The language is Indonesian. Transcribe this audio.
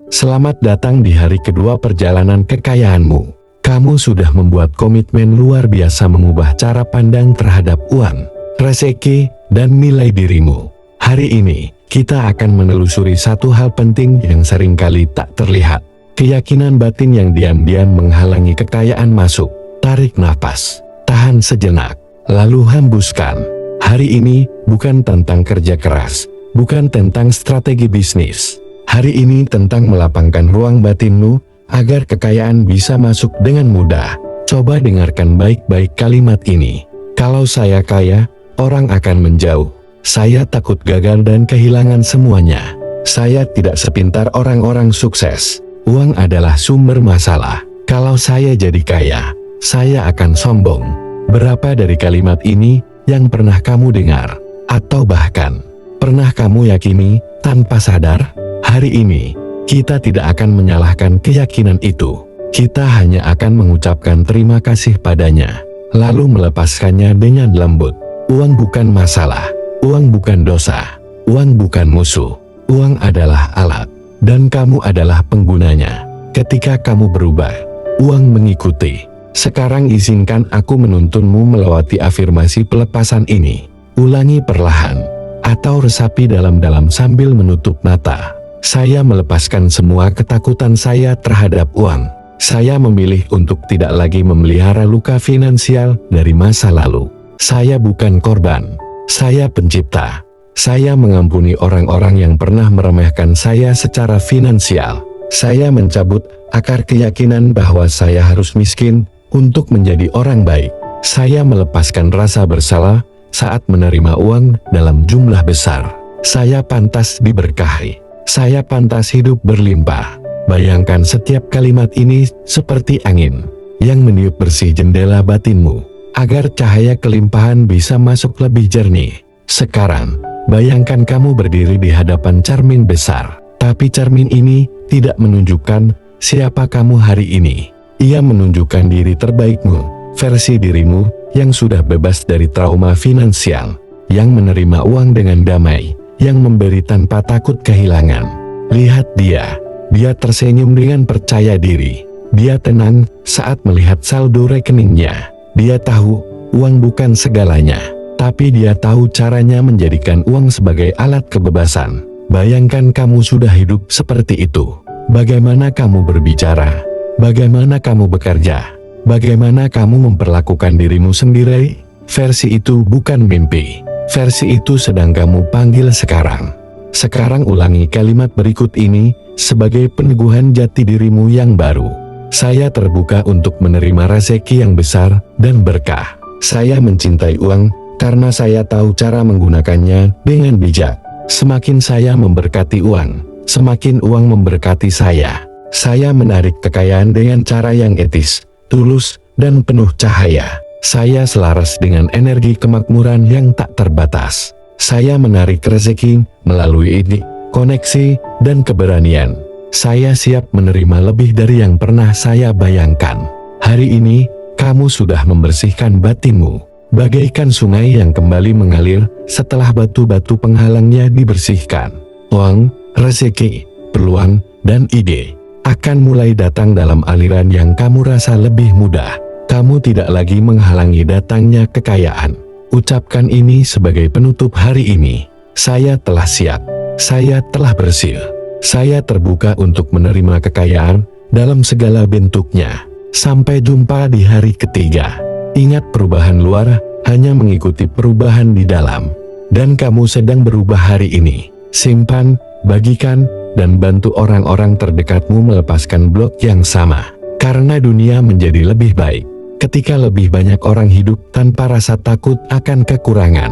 Selamat datang di hari kedua perjalanan kekayaanmu. Kamu sudah membuat komitmen luar biasa mengubah cara pandang terhadap uang, rezeki, dan nilai dirimu. Hari ini, kita akan menelusuri satu hal penting yang seringkali tak terlihat. Keyakinan batin yang diam-diam menghalangi kekayaan masuk. Tarik napas, tahan sejenak, lalu hembuskan. Hari ini bukan tentang kerja keras, bukan tentang strategi bisnis. Hari ini tentang melapangkan ruang batinmu agar kekayaan bisa masuk dengan mudah. Coba dengarkan baik-baik kalimat ini. Kalau saya kaya, orang akan menjauh. Saya takut gagal dan kehilangan semuanya. Saya tidak sepintar orang-orang sukses. Uang adalah sumber masalah. Kalau saya jadi kaya, saya akan sombong. Berapa dari kalimat ini yang pernah kamu dengar? Atau bahkan, pernah kamu yakini tanpa sadar? Hari ini, kita tidak akan menyalahkan keyakinan itu. Kita hanya akan mengucapkan terima kasih padanya, lalu melepaskannya dengan lembut. Uang bukan masalah, uang bukan dosa, uang bukan musuh. Uang adalah alat, dan kamu adalah penggunanya. Ketika kamu berubah, uang mengikuti. Sekarang izinkan aku menuntunmu melewati afirmasi pelepasan ini. Ulangi perlahan, atau resapi dalam-dalam sambil menutup mata. Saya melepaskan semua ketakutan saya terhadap uang. Saya memilih untuk tidak lagi memelihara luka finansial dari masa lalu. Saya bukan korban, saya pencipta. Saya mengampuni orang-orang yang pernah meremehkan saya secara finansial. Saya mencabut akar keyakinan bahwa saya harus miskin untuk menjadi orang baik. Saya melepaskan rasa bersalah saat menerima uang dalam jumlah besar. Saya pantas diberkahi. Saya pantas hidup berlimpah. Bayangkan setiap kalimat ini seperti angin yang meniup bersih jendela batinmu, agar cahaya kelimpahan bisa masuk lebih jernih. Sekarang, bayangkan kamu berdiri di hadapan cermin besar. Tapi cermin ini tidak menunjukkan siapa kamu hari ini. Ia menunjukkan diri terbaikmu, versi dirimu yang sudah bebas dari trauma finansial, yang menerima uang dengan damai, yang memberi tanpa takut kehilangan. Lihat dia tersenyum dengan percaya diri. Dia tenang saat melihat saldo rekeningnya. Dia tahu uang bukan segalanya, tapi dia tahu caranya menjadikan uang sebagai alat kebebasan. Bayangkan kamu sudah hidup seperti itu. Bagaimana kamu berbicara? Bagaimana kamu bekerja? Bagaimana kamu memperlakukan dirimu sendiri? Versi itu bukan mimpi. Versi itu sedang kamu panggil sekarang. Sekarang ulangi kalimat berikut ini sebagai peneguhan jati dirimu yang baru. Saya terbuka untuk menerima rezeki yang besar dan berkah. Saya mencintai uang karena saya tahu cara menggunakannya dengan bijak. Semakin saya memberkati uang, semakin uang memberkati saya. Saya menarik kekayaan dengan cara yang etis, tulus, dan penuh cahaya. Saya selaras dengan energi kemakmuran yang tak terbatas. Saya menarik rezeki melalui ide, koneksi, dan keberanian. Saya siap menerima lebih dari yang pernah saya bayangkan. Hari ini, kamu sudah membersihkan batinmu, bagaikan sungai yang kembali mengalir setelah batu-batu penghalangnya dibersihkan. Uang, rezeki, peluang, dan ide akan mulai datang dalam aliran yang kamu rasa lebih mudah. Kamu tidak lagi menghalangi datangnya kekayaan. Ucapkan ini sebagai penutup hari ini. Saya telah siap. Saya telah bersih. Saya terbuka untuk menerima kekayaan dalam segala bentuknya. Sampai jumpa di hari ketiga. Ingat, perubahan luar hanya mengikuti perubahan di dalam. Dan kamu sedang berubah hari ini. Simpan, bagikan, dan bantu orang-orang terdekatmu melepaskan blok yang sama. Karena dunia menjadi lebih baik ketika lebih banyak orang hidup tanpa rasa takut akan kekurangan.